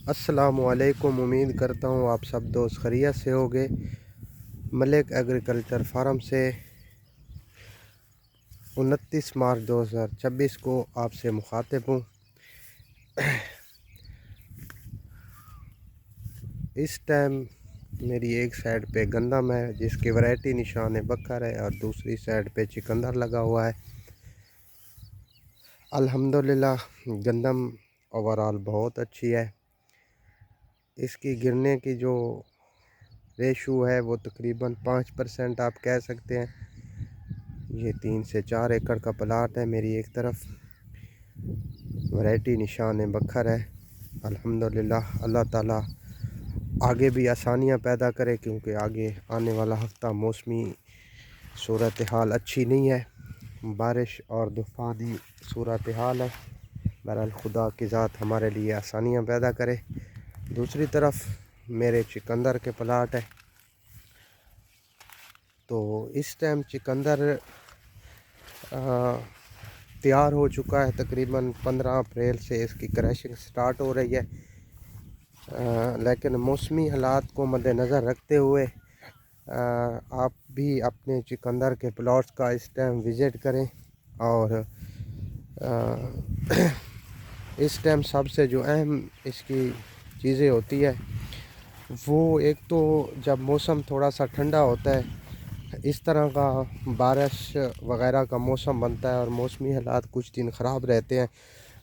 अस्सलामु अलैकुम। उम्मीद करता हूँ आप सब दोस्त खैरियत से होंगे। मलिक एग्रीकल्चर फार्म से 29 मार्च 2026 को आपसे मुखातिब हूँ। इस टाइम मेरी एक साइड पे गंदम है जिसकी वैरायटी निशान बकर है और दूसरी साइड पे चिकंदर लगा हुआ है। अल्हम्दुलिल्लाह गंदम ओवरऑल बहुत अच्छी है। इसकी गिरने की जो रेशो है वो तकरीबन 5% आप कह सकते हैं। ये 3 से 4 एकड़ का प्लाट है। मेरी एक तरफ वैरायटी निशान बखर है। अल्हम्दुलिल्लाह अल्लाह ताला आगे भी आसानियाँ पैदा करे, क्योंकि आगे आने वाला हफ्ता मौसमी सूरत हाल अच्छी नहीं है, बारिश और तूफ़ानी सूरत हाल है। बहरहाल खुदा की ज़ात हमारे लिए आसानियाँ पैदा करे। दूसरी तरफ मेरे चिकंदर के प्लाट है, तो इस टाइम चिकंदर तैयार हो चुका है। तकरीबन 15 अप्रैल से इसकी क्रैशिंग स्टार्ट हो रही है। लेकिन मौसमी हालात को मद्देनज़र रखते हुए आप भी अपने चिकंदर के प्लॉट्स का इस टाइम विज़िट करें। और इस टाइम सबसे जो अहम इसकी चीज़ें होती है वो एक तो जब मौसम थोड़ा सा ठंडा होता है, इस तरह का बारिश वगैरह का मौसम बनता है और मौसमी हालात कुछ दिन ख़राब रहते हैं,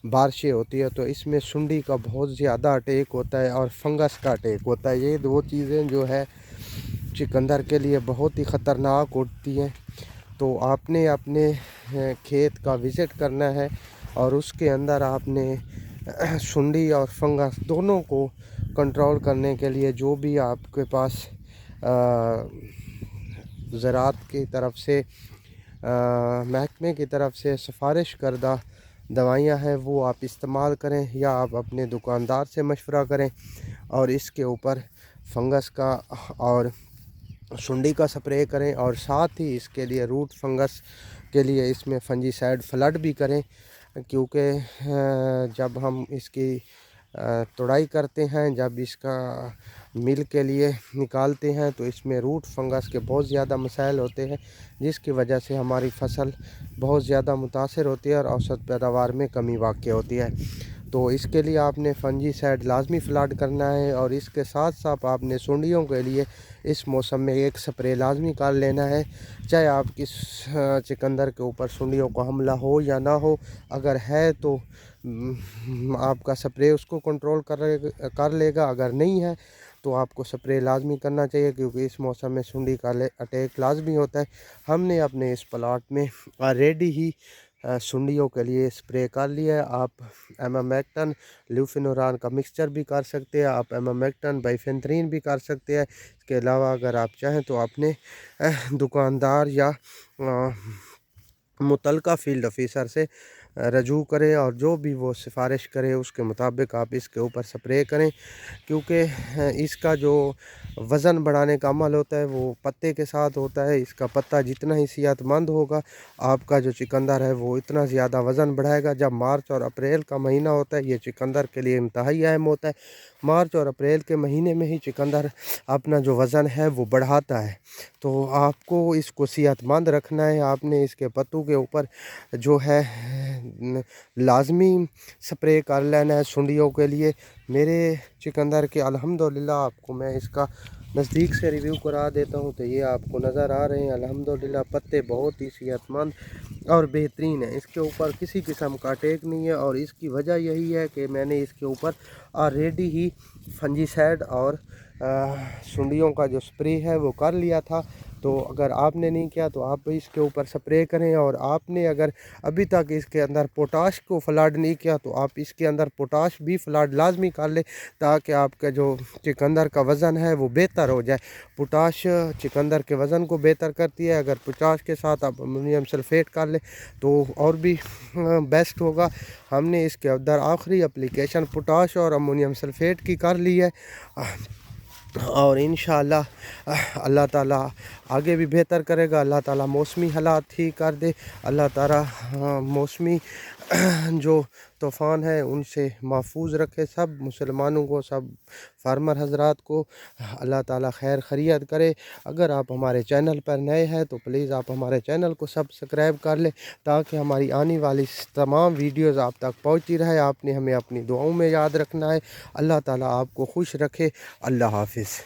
बारिशें होती है, तो इसमें सुंडी का बहुत ज़्यादा अटैक होता है और फंगस का अटैक होता है। ये दो चीज़ें जो है चिकंदर के लिए बहुत ही ख़तरनाक होती हैं। तो आपने अपने खेत का विज़िट करना है और उसके अंदर आपने सुंडी और फंगस दोनों को कंट्रोल करने के लिए जो भी आपके पास ज़राअत की तरफ से महकमे की तरफ से सिफारिश करदा दवाइयाँ हैं वो आप इस्तेमाल करें, या आप अपने दुकानदार से मशवरा करें और इसके ऊपर फंगस का और सुंडी का स्प्रे करें। और साथ ही इसके लिए रूट फंगस के लिए इसमें फंजीसाइड फ्लड भी करें, क्योंकि जब हम इसकी तोड़ाई करते हैं, जब इसका मिल के लिए निकालते हैं, तो इसमें रूट फंगस के बहुत ज़्यादा मसाइल होते हैं, जिसकी वजह से हमारी फसल बहुत ज़्यादा मुतासर होती है और औसत पैदावार में कमी वाक़ होती है। तो इसके लिए आपने फंजीसाइड लाजमी फ्लड करना है और इसके साथ साथ आपने सुंडियों के लिए इस मौसम में एक स्प्रे लाजमी कर लेना है, चाहे आप किस चिकंदर के ऊपर सुंडियों का हमला हो या ना हो। अगर है तो आपका स्प्रे उसको कंट्रोल कर लेगा, अगर नहीं है तो आपको स्प्रे लाजमी करना चाहिए, क्योंकि इस मौसम में सुंडी का अटैक लाजमी होता है। हमने अपने इस प्लाट में ऑलरेडी ही सुंडियों के लिए स्प्रे कर लिया है। आप एमामेक्टन ल्यूफिनोरान का मिक्सचर भी कर सकते हैं, आप एमामेक्टन बाइफेंथ्रीन भी कर सकते हैं। इसके अलावा अगर आप चाहें तो अपने दुकानदार या मुतलका फील्ड ऑफिसर से रजू करें और जो भी वो सिफारिश करे उसके मुताबिक आप इसके ऊपर स्प्रे करें, क्योंकि इसका जो वज़न बढ़ाने का अमल होता है वो पत्ते के साथ होता है। इसका पत्ता जितना ही सेहतमंद होगा, आपका जो चिकंदर है वो इतना ज़्यादा वज़न बढ़ाएगा। जब मार्च और अप्रैल का महीना होता है, ये चिकंदर के लिए इंतहाई अहम होता है। मार्च और अप्रैल के महीने में ही चिकंदर अपना जो वज़न है वो बढ़ाता है। तो आपको इसको सेहतमंद रखना है। आपने इसके पत्तों के ऊपर जो है लाजमी स्प्रे कर लेना है सुंडियों के लिए। मेरे चिकंदर के अल्हम्दुलिल्लाह आपको मैं इसका नज़दीक से रिव्यू करा देता हूँ। तो ये आपको नज़र आ रहे हैं अल्हम्दुलिल्लाह पत्ते बहुत ही सेहतमंद और बेहतरीन है। इसके ऊपर किसी किस्म का अटैक नहीं है और इसकी वजह यही है कि मैंने इसके ऊपर ऑलरेडी ही फंजीसाइड और सुंडियों का जो स्प्रे है वो कर लिया था। तो अगर आपने नहीं किया तो आप भी इसके ऊपर स्प्रे करें। और आपने अगर अभी तक इसके अंदर पोटाश को फ्लड नहीं किया तो आप इसके अंदर पोटाश भी फ्लड लाजमी कर ले, ताकि आपका जो चिकंदर का वज़न है वो बेहतर हो जाए। पोटाश चिकंदर के वज़न को बेहतर करती है। अगर पोटाश के साथ आप अमोनियम सल्फेट कर ले तो और भी बेस्ट होगा। हमने इसके अंदर आखिरी एप्लीकेशन पोटाश और अमोनियम सल्फेट की कर ली है और इंशाअल्लाह अल्लाह ताला आगे भी बेहतर करेगा। अल्लाह ताला मौसमी हालात ठीक कर दे। अल्लाह ताला मौसमी जो طوفان ہے ان سے محفوظ رکھے، سب مسلمانوں کو، سب فارمر حضرات کو اللہ تعالیٰ خیر خیریت کرے۔ اگر آپ ہمارے چینل پر نئے ہیں تو پلیز آپ ہمارے چینل کو سبسکرائب کر لیں تاکہ ہماری آنے والی تمام ویڈیوز آپ تک پہنچتی رہے۔ آپ نے ہمیں اپنی دعاؤں میں یاد رکھنا ہے۔ اللہ تعالیٰ آپ کو خوش رکھے۔ اللہ حافظ۔